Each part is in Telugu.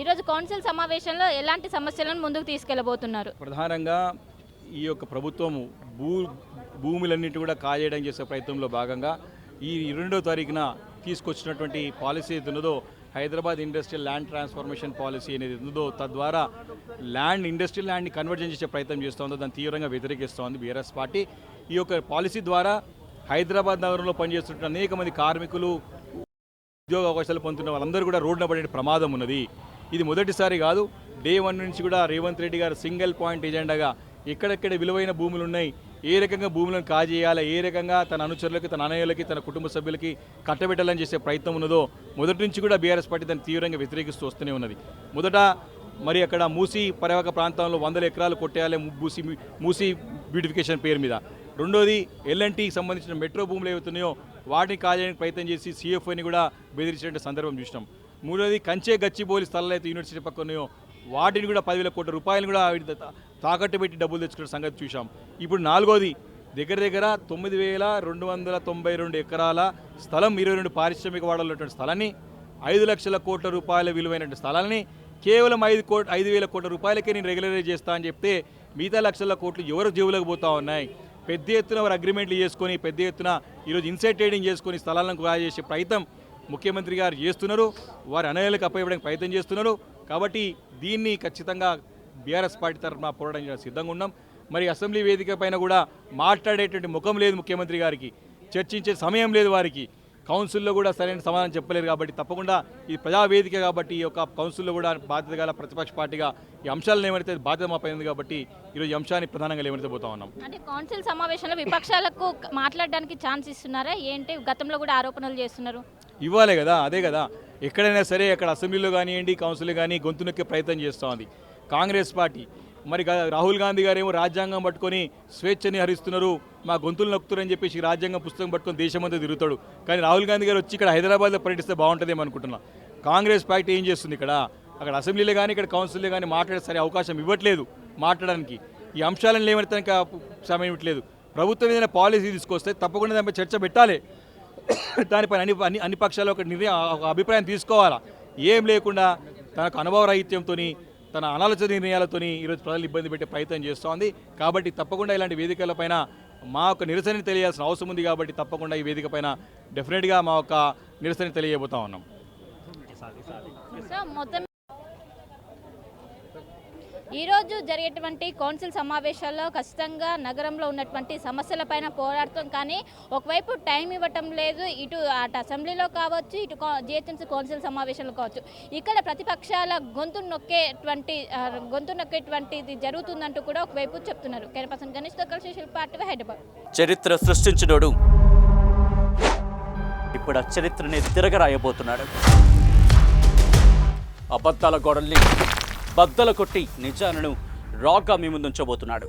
ఈరోజు కౌన్సిల్ సమావేశంలో ఎలాంటి సమస్యలను ముందుకు తీసుకెళ్లబోతున్నారు? ప్రధానంగా ఈ యొక్క ప్రభుత్వము భూములన్నింటి కూడా కాజేయడం చేసే ప్రయత్నంలో భాగంగా ఈ 2వ తారీఖున తీసుకొచ్చినటువంటి పాలసీ ఏది ఉన్నదో Hyderabad industrial land transformation policy అనేది ఉందో తద్వారా ఇండస్ట్రియల్ ల్యాండ్ని కన్వర్జన్ చేసే ప్రయత్నం చేస్తుందో దాన్ని తీవ్రంగా వ్యతిరేకిస్తోంది బీఆర్ఎస్ పార్టీ. ఈ యొక్క పాలసీ ద్వారా హైదరాబాద్ నగరంలో పనిచేస్తున్న అనేక మంది కార్మికులు ఉద్యోగ అవకాశాలు పొందుతున్న వాళ్ళందరూ కూడా రోడ్డున పడే ప్రమాదం ఉన్నది. ఇది మొదటిసారి కాదు, డే 1 నుంచి కూడా రేవంత్ రెడ్డి గారు సింగిల్ పాయింట్ ఎజెండాగా ఎక్కడెక్కడ విలువైన భూములు ఉన్నాయి, ఏ రకంగా భూములను కాజేయాలి, ఏ రకంగా తన అనుచరులకి, తన అనయాలకి, తన కుటుంబ సభ్యులకి కట్టబెట్టాలని చేసే ప్రయత్నం ఉన్నదో మొదటి నుంచి కూడా బీఆర్ఎస్ పార్టీ దాన్ని తీవ్రంగా వ్యతిరేకిస్తూ వస్తూనే ఉన్నది. మొదట మరి అక్కడ మూసీ పరివాహక ప్రాంతంలో 100 ఎకరాలు కొట్టేయాలి మూసీ బ్యూటిఫికేషన్ పేరు మీద. రెండోది ఎల్ఎన్టీకి సంబంధించిన మెట్రో భూములు ఏవైతున్నాయో వాటిని కాజేయడానికి ప్రయత్నం చేసి సిఎఫ్ఐని కూడా బెదిరించిన సందర్భం చూసినాం. మూడోది కంచే గచ్చిబౌలి స్థలాలు అయితే యూనివర్సిటీ పక్కన ఉన్నాయో వాటిని కూడా 10,000 కోట్ల రూపాయలు కూడా తాకట్టు పెట్టి డబ్బులు తెచ్చుకున్న సంగతి చూసాం. ఇప్పుడు నాలుగోది దగ్గర 9,292 ఎకరాల స్థలం 22 పారిశ్రామిక వాడలో ఉన్నటువంటి స్థలాన్ని 5 లక్షల కోట్ల రూపాయల విలువైనటువంటి స్థలాన్ని కేవలం 5,000 కోట్ల రూపాయలకే నేను రెగ్యులరైజ్ చేస్తా అని చెప్తే మిగతా లక్షల కోట్లు ఎవరు జేబులకు పోతా ఉన్నాయి. పెద్ద ఎత్తున వారు అగ్రిమెంట్లు చేసుకొని పెద్ద ఎత్తున ఈరోజు ఇన్సైడ్ ట్రేడింగ్ చేసుకొని స్థలాలను చేసే ప్రయత్నం ముఖ్యమంత్రి గారు చేస్తున్నారు. వారి అనయాలకు అప్పయ్యడానికి ప్రయత్నం చేస్తున్నారు. కాబట్టి దీన్ని ఖచ్చితంగా బీఆర్ఎస్ పార్టీ తరఫున పోరాటం చేయడానికి సిద్ధంగా ఉన్నాం. మరి అసెంబ్లీ వేదిక పైన కూడా మాట్లాడేటువంటి ముఖం లేదు ముఖ్యమంత్రి గారికి, చర్చించే సమయం లేదు వారికి, కౌన్సిల్లో కూడా సరైన సమాధానం చెప్పలేరు. కాబట్టి తప్పకుండా ఈ ప్రజావేదిక కాబట్టి ఈ యొక్క కౌన్సిల్లో కూడా బాధ్యత గల ప్రతిపక్ష పార్టీగా ఈ అంశాలను ఏమైతే బాధ్యత మాపై ఉంది కాబట్టి ఈరోజు ఈ అంశాన్ని ప్రధానంగా ఏమైతే ఉన్నాం. అంటే కౌన్సిల్ సమావేశంలో విపక్షాలకు మాట్లాడడానికి ఛాన్స్ ఇస్తున్నారా ఏంటి? గతంలో కూడా ఆరోపణలు చేస్తున్నారు. ఇవ్వాలే కదా, అదే కదా. ఎక్కడైనా సరే అక్కడ అసెంబ్లీలో కానివ్వండి, కౌన్సిల్లో కానీ గొంతు నొక్కే ప్రయత్నం చేస్తూ ఉంది కాంగ్రెస్ పార్టీ. మరి రాహుల్ గాంధీ గారు ఏమో రాజ్యాంగం పట్టుకొని స్వేచ్ఛని హరిస్తున్నారు, మా గొంతులు నొక్కుతారని చెప్పేసి రాజ్యాంగం పుస్తకం పట్టుకొని దేశమంతా తిరుగుతాడు. కానీ రాహుల్ గాంధీ గారు వచ్చి ఇక్కడ హైదరాబాద్లో పర్యటిస్తే బాగుంటుందేమో అనుకుంటున్నా. కాంగ్రెస్ పార్టీ ఏం చేస్తుంది అక్కడ అసెంబ్లీలో కానీ ఇక్కడ కౌన్సిల్లో కానీ మాట్లాడే సరే అవకాశం ఇవ్వట్లేదు మాట్లాడడానికి. ఈ అంశాలను లేవనెత్తడానికి సమయం ఇవ్వట్లేదు. ప్రభుత్వం ఏదైనా పాలసీ తీసుకొస్తే తప్పకుండా దానిపై చర్చ పెట్టాలి. దానిపైన అన్ని పక్షాలు ఒక అభిప్రాయం తీసుకోవాలా. ఏం లేకుండా తనకు అనుభవ రాహిత్యంతో తన అనాలోచిత నిర్ణయాలతో ఈరోజు ప్రజలు ఇబ్బంది పెట్టే ప్రయత్నం చేస్తోంది. కాబట్టి తప్పకుండా ఇలాంటి వేదికలపైన మా యొక్క నిరసనని తెలియాల్సిన అవసరం ఉంది. కాబట్టి తప్పకుండా ఈ వేదిక పైన డెఫినెట్గా మా యొక్క నిరసనని తెలియబోతా ఉన్నాం. ఈరోజు జరిగేటువంటి కౌన్సిల్ సమావేశాల్లో ఖచ్చితంగా నగరంలో ఉన్నటువంటి సమస్యలపైన పోరాడతాం. కానీ ఒకవైపు టైం ఇవ్వటం లేదు, ఇటు అటు అసెంబ్లీలో కావచ్చు, ఇటు జిహెచ్ఎంసీ కౌన్సిల్ సమావేశాలు కావచ్చు. ఇక్కడ ప్రతిపక్షాల గొంతు నొక్కేటువంటిది జరుగుతుందంటూ కూడా ఒకవైపు చెప్తున్నారు. కెరపర్సన్ గణేష్తో కలిసి శిల్పార్టీ, హైదరాబాద్. చరిత్ర సృష్టించినోడు ఇప్పుడు ఆ చరిత్రని తిరగరాయబోతున్నాడు. అబద్ధాల గోడల్ని బద్దలు కొట్టి నిజాలను రాగా మీ ముందుంచబోతున్నాడు.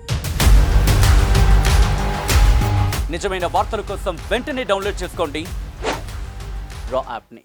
నిజమైన వార్తల కోసం వెంటనే డౌన్లోడ్ చేసుకోండి రా యాప్ని.